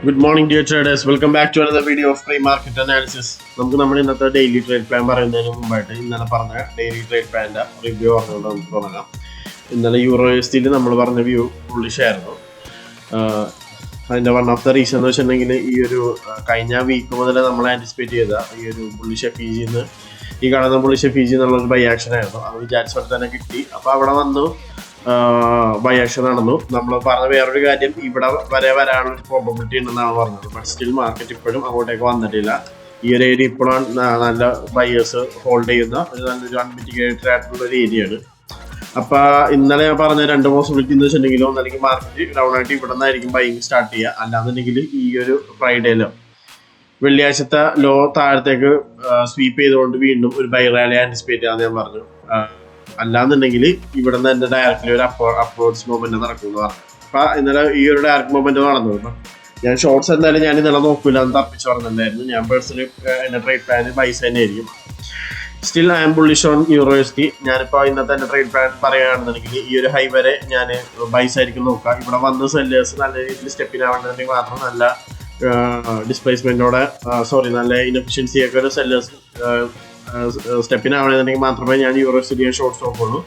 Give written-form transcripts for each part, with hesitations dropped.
Good morning, dear traders. Welcome back to another video of pre-market analysis. നമുക്ക് നമ്മുടെ ഇന്നത്തെ daily trade plan പറയുന്നതിന് മുമ്പായിട്ട് ഇന്നലെ പറഞ്ഞ ഡെയിലി ട്രേഡ് പ്ലാൻ്റെ റിവ്യൂ പറഞ്ഞുകൊണ്ട് നമുക്ക് തുടങ്ങാം. ഇന്നലെ യൂറോ USD നമ്മൾ പറഞ്ഞ വ്യൂ ബുള്ളിഷ് ആയിരുന്നു. അതിൻ്റെ വൺ ഓഫ് ദ റീസൺ എന്ന് വെച്ചിട്ടുണ്ടെങ്കിൽ ഈ ഒരു കഴിഞ്ഞ വീക്ക് മുതൽ നമ്മൾ ആൻറ്റിസിപ്പേറ്റ് ചെയ്ത ഈ ഒരു ബുള്ളിഷ് FEG ഈ കാണുന്ന ബുള്ളിഷ് FEG എന്നുള്ളൊരു ബൈ ആക്ഷൻ ആയിരുന്നു. അത് വിചാരിച്ച പോലെ തന്നെ കിട്ടി. അപ്പോൾ അവിടെ വന്നു ബൈ ആക്ഷൻ നടന്നു. നമ്മൾ പറഞ്ഞ വേറൊരു കാര്യം, ഇവിടെ വരെ വരാനുള്ള പ്രോബബിലിറ്റി ഉണ്ടെന്നാണ് പറഞ്ഞത്. ബട്ട് സ്റ്റിൽ മാർക്കറ്റ് ഇപ്പോഴും അങ്ങോട്ടേക്ക് വന്നിട്ടില്ല. ഈ ഒരു ഏരിയ ഇപ്പോഴാണ് നല്ല ബയേഴ്സ് ഹോൾഡ് ചെയ്യുന്ന ഒരു നല്ലൊരു അൺമിറ്റിഗേറ്റഡ് ആയിട്ടുള്ള ഒരു ഏരിയയാണ്. അപ്പോൾ ഇന്നലെ ഞാൻ പറഞ്ഞ രണ്ട് പോസിബിലിറ്റി എന്ന് വെച്ചിട്ടുണ്ടെങ്കിൽ ഒന്നല്ലെങ്കിൽ മാർക്കറ്റ് ഡൗൺ ആയിട്ട് ഇവിടെ നിന്നായിരിക്കും ബൈയിങ് സ്റ്റാർട്ട് ചെയ്യുക, അല്ലാന്നുണ്ടെങ്കിൽ ഈ ഒരു ഫ്രൈഡേയിലോ വെള്ളിയാഴ്ചത്തെ ലോ താഴത്തേക്ക് സ്വീപ്പ് ചെയ്തുകൊണ്ട് വീണ്ടും ഒരു ബൈ റാലി ആൻറ്റിസിപ്പേറ്റ് ചെയ്യാമെന്ന് ഞാൻ പറഞ്ഞു. അല്ലാന്നുണ്ടെങ്കിൽ ഇവിടെ നിന്ന് എൻ്റെ ഡയറക്റ്റ്ലി ഒരു അപ്രോഡ്സ് മൂവ്മെന്റ് നടക്കുമെന്ന് പറഞ്ഞു. അപ്പം ഇന്നലെ ഈ ഒരു ഡയറക്റ്റ് മൂവ്മെന്റ് നടന്നു. അപ്പം ഞാൻ ഷോർട്സ് എന്തായാലും ഞാൻ ഇന്നലെ നോക്കില്ല എന്ന് തപ്പിച്ച് പറഞ്ഞിട്ടുണ്ടായിരുന്നു. ഞാൻ പേഴ്സണലി എൻ്റെ ട്രേഡ് പ്ലാൻ ബൈസ് തന്നെയായിരിക്കും. Still I M bullish on euro USD. ഞാനിപ്പോൾ ഇന്നത്തെ എൻ്റെ ട്രേഡ് പ്ലാൻ പറയുകയാണെന്നുണ്ടെങ്കിൽ ഈ ഒരു ഹൈ വരെ ഞാൻ ബൈസ് ആയിരിക്കും നോക്കുക. ഇവിടെ വന്ന് സെല്ലേഴ്സ് നല്ല രീതിയിൽ സ്റ്റെപ്പിനാവുന്നുണ്ടെങ്കിൽ മാത്രം നല്ല ഡിസ്പ്ലേസ്മെൻറ്റോടെ നല്ല ഇൻഎഫിഷ്യൻസിയൊക്കെ ഒരു സെല്ലേഴ്സ് സ്റ്റെപ്പിനാവണമെന്നുണ്ടെങ്കിൽ മാത്രമേ ഞാൻ യൂറോ USD ഷോർട്ട്സ് നോക്കുള്ളൂ.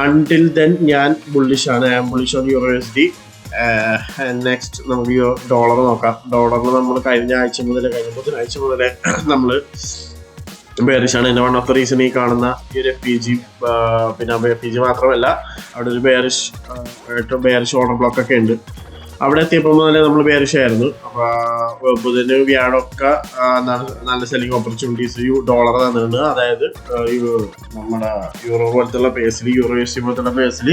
അൺടിൽ ദെൻ ഞാൻ ബുള്ളിഷാണ്. I am bullish on euro USD. Next നമുക്ക് ഡോളർ നോക്കാം. ഡോളറിൽ നമ്മൾ കഴിഞ്ഞ ബുധനാഴ്ച മുതലേ നമ്മൾ ബെയറിഷാണ്. എൻ്റെ വൺ ഓഫ് ദ റീസൺ ഈ കാണുന്ന ഈ ഒരു FEG, പിന്നെ FEG മാത്രമല്ല അവിടെ ഒരു ബെയറിഷ് ഓർഡർ ബ്ലോക്ക് ഒക്കെ ഉണ്ട്. അവിടെ എത്തിയപ്പോൾ മുതലേ നമ്മൾ ബെയറിഷ് ആയിരുന്നു. അപ്പോൾ ബുധന് വ്യാഴമൊക്കെ നല്ല സെല്ലിംഗ് ഓപ്പർച്യൂണിറ്റീസ് ഡോളർ തന്നിട്ടുണ്ട്. അതായത് നമ്മുടെ യൂറോ പോലത്തുള്ള പേസിൽ, യൂറോ USD പോലത്തുള്ള പേസിൽ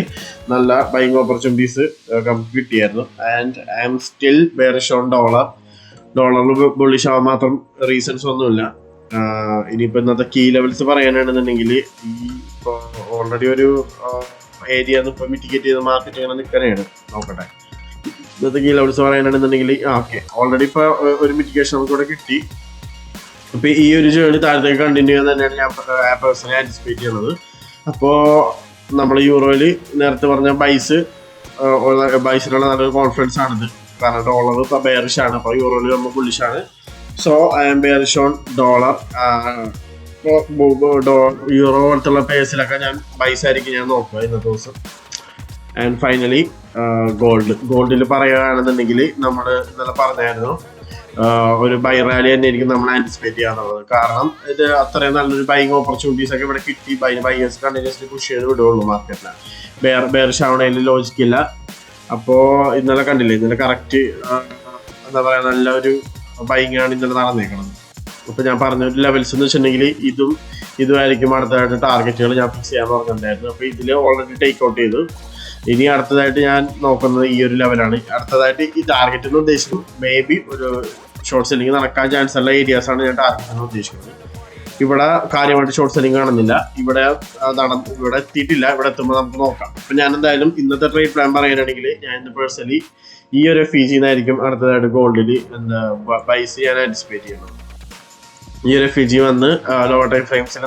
നല്ല ബൈങ് ഓപ്പർച്യൂണിറ്റീസ് കിട്ടിയായിരുന്നു. And I'm still bearish on dollar. ഡോളറിൽ ബുള്ളിഷ് ആവാൻ മാത്രം റീസൺസ് ഒന്നുമില്ല. ഇനിയിപ്പോൾ ഇന്നത്തെ കീ ലെവൽസ് പറയാനാണെന്നുണ്ടെങ്കിൽ ഈ ഇപ്പോൾ ഓൾറെഡി ഒരു ഏരിയ ഇപ്പോൾ മിറ്റിഗേറ്റ് ചെയ്ത മാർക്കറ്റ് ഇങ്ങനെ നിൽക്കാനാണ്. നോക്കട്ടെ, ഇന്നത്തെ കീ ലെവൽസ് പറയാനാണെന്നുണ്ടെങ്കിൽ ഓക്കെ ഓൾറെഡി ഇപ്പോൾ ഒരു മിറ്റിഗേഷൻ നമുക്കിവിടെ കിട്ടി. അപ്പോൾ ഈ ഒരു ജേണി താഴത്തേക്ക് കണ്ടിന്യൂ ചെയ്യാൻ തന്നെയാണ് ഞാൻ പേഴ്സണലി ആൻറ്റിസിപ്പേറ്റ് ചെയ്യുന്നത്. അപ്പോൾ നമ്മൾ യൂറോയിൽ നേരത്തെ പറഞ്ഞ ബൈസിനുള്ള നല്ലൊരു കോൺഫിഡൻസ് ആണിത്. കാരണം ഡോളർ ഇപ്പോൾ ബെയറിഷ് ആണ്, അപ്പോൾ യൂറോയിൽ നമ്മൾ ബുള്ളിഷാണ്. So I'm bearish on dollar. Euro പോലത്തുള്ള പേസിലൊക്കെ ഞാൻ ബൈസായിരിക്കും ഞാൻ നോക്കുക ഇന്നത്തെ ദിവസം. ആൻഡ് ഫൈനലി ഗോൾഡിൽ പറയുകയാണെന്നുണ്ടെങ്കിൽ നമ്മൾ ഇന്നലെ പറഞ്ഞായിരുന്നു ഒരു ബൈ റാലി തന്നെയായിരിക്കും നമ്മൾ ആൻറ്റിസിപ്പേറ്റ് ചെയ്യാന്നുള്ളത്. കാരണം ഇത് അത്രയും നല്ലൊരു ബൈങ് ഓപ്പർച്യൂണിറ്റീസ് ഒക്കെ ഇവിടെ കിട്ടി. ബൈയേഴ്സ് കണ്ടിന്യൂസ്ലി പുഷ് ചെയ്ത് വിടുകയുള്ളൂ മാർക്കറ്റിൽ. ബെയറിഷ് ആവണേൽ ലോജിക്കില്ല. അപ്പോൾ ഇന്നലെ കണ്ടില്ലേ, ഇന്നലെ കറക്റ്റ് എന്താ പറയുക നല്ലൊരു ബൈങ്ങാണ് ഇന്നലെ നടന്നേക്കുന്നത്. അപ്പോൾ ഞാൻ പറഞ്ഞ ഒരു ലെവൽസ് എന്ന് വെച്ചിട്ടുണ്ടെങ്കിൽ ഇതുമായിരിക്കും അടുത്തതായിട്ട് ടാർഗറ്റുകൾ ഞാൻ ഫിക്സ് ചെയ്യാൻ പറഞ്ഞിട്ടുണ്ടായിരുന്നു. അപ്പോൾ ഇതിൽ ഓൾറെഡി ടേക്ക് ഔട്ട് ചെയ്തു. ഇനി അടുത്തതായിട്ട് ഞാൻ നോക്കുന്നത് ഈ ഒരു ലെവലാണ്. അടുത്തതായിട്ട് ഈ ടാർഗറ്റ് എന്ന് ഉദ്ദേശിക്കുന്നത് മേ ബി ഒരു ഷോർട്ട് സെല്ലിംഗ് നടക്കാൻ ചാൻസ് ഉള്ള ഏരിയാസാണ് ഞാൻ ടാർഗറ്റ് എന്ന് ഉദ്ദേശിക്കുന്നത്. ഇവിടെ കാര്യമായിട്ട് ഷോർട്ട് സെല്ലിംഗ് കാണുന്നില്ല. ഇവിടെ എത്തിയിട്ടില്ല. ഇവിടെ എത്തുമ്പോൾ നമുക്ക് നോക്കാം. അപ്പം ഞാൻ എന്തായാലും ഇന്നത്തെ ട്രേഡ് പ്ലാൻ പറയാനാണെങ്കിൽ ഞാൻ ഇന്ന് പേഴ്സണലി ഈ ഒരു FEG എന്നായിരിക്കും അടുത്തതായിട്ട് ഗോൾഡിൽ ബൈസ് ചെയ്യാൻ ആൻറ്റിസിപ്പേറ്റ് ചെയ്യുന്നത്. ഈ ഒരു FEG വന്ന് ലോവർ ടൈം ഫ്രെയിംസിൽ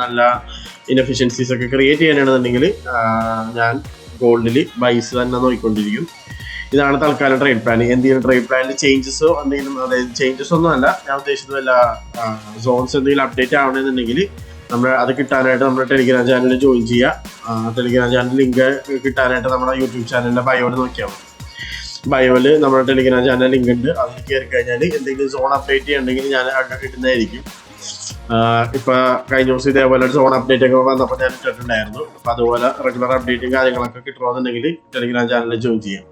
നല്ല ഇൻഎഫിഷ്യൻസീസ് ഒക്കെ ക്രിയേറ്റ് ചെയ്യാനാണെന്നുണ്ടെങ്കിൽ ഞാൻ ഗോൾഡിൽ ബൈസ് തന്നെ നോക്കിക്കൊണ്ടിരിക്കും. ഇതാണ് തൽക്കാലം ട്രേഡ് പ്ലാൻ. എന്തെങ്കിലും ട്രേഡ് പ്ലാനിൽ ചേഞ്ചസോ എന്തെങ്കിലും, അതായത് ചേഞ്ചസ് ഒന്നും അല്ല ഞാൻ ഉദ്ദേശിച്ചത്, വല്ല സോൺസ് എന്തെങ്കിലും അപ്ഡേറ്റ് ആവണമെന്നുണ്ടെങ്കിൽ നമ്മൾ അത് കിട്ടാനായിട്ട് നമ്മുടെ ടെലിഗ്രാം ചാനലിൽ ജോയിൻ ചെയ്യുക. ടെലിഗ്രാം ചാനൽ ലിങ്ക് കിട്ടാനായിട്ട് നമ്മുടെ യൂട്യൂബ് ചാനലിൻ്റെ ബയോയിൽ നോക്കിയാൽ മതി. ബയോയിൽ നമ്മുടെ ടെലിഗ്രാം ചാനൽ ലിങ്ക് ഉണ്ട്. അതിൽ കയറി കഴിഞ്ഞാൽ എന്തെങ്കിലും സോൺ അപ്ഡേറ്റ് ചെയ്യണമെങ്കിൽ ഞാൻ ഇടുന്നതായിരിക്കും. ഇപ്പോൾ കഴിഞ്ഞ ദിവസം ഇതേപോലെ ഒരു സോൺ അപ്ഡേറ്റ് ഒക്കെ വന്നപ്പോൾ ഞാൻ ഇട്ടിട്ടുണ്ടായിരുന്നു. അപ്പോൾ അതുപോലെ റെഗുലർ അപ്ഡേറ്റും കാര്യങ്ങളൊക്കെ കിട്ടണമെന്നുണ്ടെങ്കിൽ ടെലിഗ്രാം ചാനലിൽ ജോയിൻ ചെയ്യാം.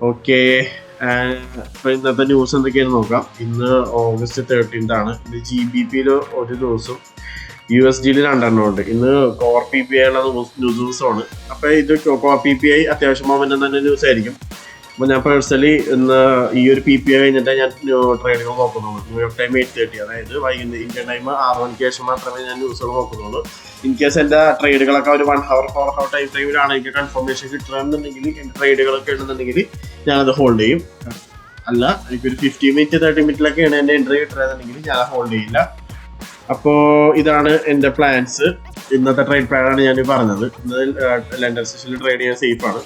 ഓക്കെ, ഇപ്പോൾ ഇന്നത്തെ ന്യൂസ് എന്തൊക്കെയാണെന്ന് നോക്കാം. ഇന്ന് August 13th ആണ്. ഇന്ന് GBPയിൽ ഒരു ദിവസം, USDയിൽ 2 ഉണ്ട്. ഇന്ന് കോർ PPI ഉള്ള ദിവസമാണ്. അപ്പോൾ ഇത് കോർ PPI അത്യാവശ്യം മൊമെന്റം തന്നെ ന്യൂസ് ആയിരിക്കും. അപ്പോൾ ഞാൻ പേഴ്സണലി ഇന്ന് ഈ ഒരു PPI കഴിഞ്ഞിട്ട് ഞാൻ ട്രേഡുകൾ നോക്കുന്നുള്ളൂ. ന്യൂയോർക്ക് ടൈം 8:30, അതായത് വൈകുന്നേരം ഇന്ത്യൻ ടൈം 6 മണിക്ക് ശേഷം മാത്രമേ ഞാൻ ന്യൂസുകൾ നോക്കുന്നുള്ളൂ. ഇൻ കേസ് എൻ്റെ ട്രേഡുകളൊക്കെ ഒരു 1 hour 4 hour ടൈം ഫ്രെയിമിലാണ് എനിക്ക് കൺഫർമേഷൻ കിട്ടണമെന്നുണ്ടെങ്കിൽ, എൻ്റെ ട്രേഡുകളൊക്കെ ഉണ്ടെന്നുണ്ടെങ്കിൽ ഞാനത് ഹോൾഡ് ചെയ്യും. അല്ല എനിക്കൊരു 50 minute 30 minute എൻ്റെ എൻട്രി കിട്ടുകയാണെന്നുണ്ടെങ്കിൽ ഞാൻ ഹോൾഡ് ചെയ്യില്ല. അപ്പോൾ ഇതാണ് എൻ്റെ പ്ലാൻസ്. ഇന്നത്തെ ട്രേഡ് പ്ലാനാണ് ഞാൻ പറഞ്ഞത്. ഇന്ന് ലെൻഡർ സെഷനിൽ ട്രേഡ് ചെയ്യാൻ സേഫാണ്.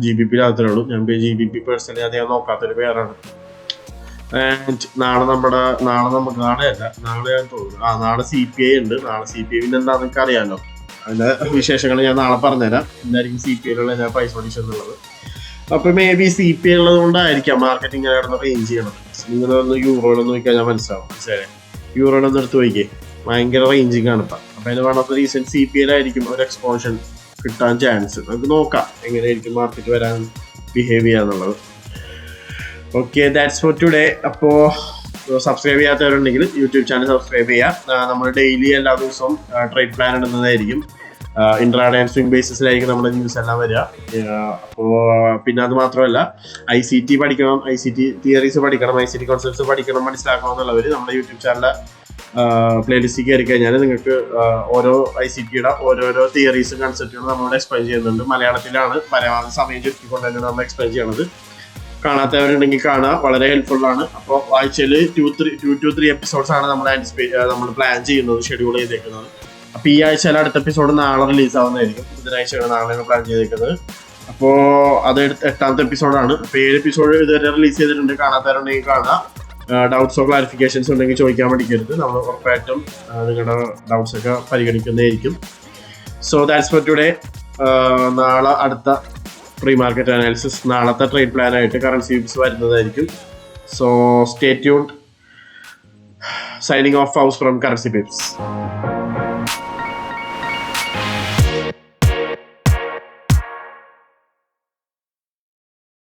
GBP മാത്രമേ ഉള്ളൂ. ഞാൻ GBP പേഴ്സണലി അധികം നോക്കാത്തൊരു പേരാണ്. ആൻഡ് നാളെ നാളെയല്ല, നാളെ ഞാൻ തോന്നുന്നു നാളെ CPI ഉണ്ട്. നാളെ CPI പിന്നെ എന്താണെന്ന് എനിക്ക് അറിയാമല്ലോ. അതിൻ്റെ വിശേഷങ്ങൾ ഞാൻ നാളെ പറഞ്ഞുതരാം. എന്തായിരിക്കും CPIയിലുള്ള ഞാൻ പ്രൈസ് പ്രൊഡിക്ഷൻ എന്നുള്ളത്. അപ്പോൾ മേ ബി CPI ഉള്ളത് കൊണ്ടായിരിക്കാം മാർക്കറ്റ് ഇങ്ങനെ കിടന്ന് റേഞ്ച് ചെയ്യണം. നിങ്ങളൊന്ന് യൂറോയിലൊന്ന് നോക്കിയാൽ ഞാൻ മനസ്സിലായി. യൂറോയിലൊന്ന് എടുത്ത് നോക്കിയേ, ഭയങ്കര റേഞ്ചിങ് ആണ് ഇപ്പം. അപ്പം അതിന് വേണ്ട റീസൺ CPIയിലായിരിക്കും ഒരു എക്സ്പോൻഷൻ കിട്ടാൻ ചാൻസ്. നമുക്ക് നോക്കാം എങ്ങനെയായിരിക്കും മാർക്കറ്റ് വരാൻ ബിഹേവ് ചെയ്യാന്നുള്ളത്. Okay, that's for today. അപ്പോൾ സബ്സ്ക്രൈബ് ചെയ്യാത്തവരുണ്ടെങ്കിൽ യൂട്യൂബ് ചാനൽ സബ്സ്ക്രൈബ് ചെയ്യാം. നമ്മൾ ഡെയിലി എല്ലാ ദിവസവും ട്രേഡ് പ്ലാൻ ഇടുന്നതായിരിക്കും. ഇൻട്രാഡേ ആൻഡ് സ്വിംഗ് ബേസിസിലായിരിക്കും നമ്മുടെ ന്യൂസ് എല്ലാം വരിക. അപ്പോൾ പിന്നെ അത് മാത്രമല്ല, ICT പഠിക്കണം, ICT തിയറീസ് പഠിക്കണം, ICT കോൺസെപ്റ്റ്സ് പഠിക്കണം, മനസ്സിലാക്കണം എന്നുള്ളവർ നമ്മുടെ യൂട്യൂബ് ചാനലിലെ പ്ലേലിസ്റ്റിൽ കയറി കഴിഞ്ഞാൽ നിങ്ങൾക്ക് ഓരോ ICTയുടെ ഓരോരോ തിയറീസും കൺസെപ്റ്റുകളും നമ്മളോട് എക്സ്പ്ലെയിൻ ചെയ്യുന്നുണ്ട്. മലയാളത്തിലാണ്, പരമാവധി സമയം ചുരുക്കിക്കൊണ്ട് തന്നെ നമ്മൾ എക്സ്പ്ലെയിൻ ചെയ്യണത്. കാണാത്തവരുണ്ടെങ്കിൽ കാണുക, വളരെ ഹെൽപ്ഫുൾ ആണ്. അപ്പോൾ ആഴ്ചയിൽ 2 to 3 എപ്പിസോഡ്സ് ആണ് നമ്മൾ പ്ലാൻ ചെയ്യുന്നത്, ഷെഡ്യൂൾ ചെയ്തേക്കുന്നത്. അപ്പോൾ ഈ ആഴ്ചയിൽ അടുത്ത എപ്പിസോഡ് നാളെ റിലീസ് ആവുന്നതായിരിക്കും. ബുധനാഴ്ചയാണ് നാളെയാണ് പ്ലാൻ ചെയ്തേക്കുന്നത്. അപ്പോൾ അത് 8ാമത്തെ എപ്പിസോഡാണ്. അപ്പോൾ 7 എപ്പിസോഡ് ഇതുവരെ റിലീസ് ചെയ്തിട്ടുണ്ട്. കാണാത്തവരുണ്ടെങ്കിൽ കാണുക. ഡൗട്ട്സോ ക്ലാരിഫിക്കേഷൻസ് ഉണ്ടെങ്കിൽ ചോദിക്കാൻ പഠിക്കരുത്. നമ്മൾ ഉറപ്പായിട്ടും നിങ്ങളുടെ ഡൗട്ട്സ് ഒക്കെ പരിഗണിക്കുന്നതായിരിക്കും. So that's for today. നാളെ അടുത്ത പ്രീ മാർക്കറ്റ് അനാലിസിസ്, നാളത്തെ ട്രേഡ് പ്ലാനായിട്ട് കറൻസി വിപ്സ് വരുന്നതായിരിക്കും. So stay tuned. Signing off house from currency pips.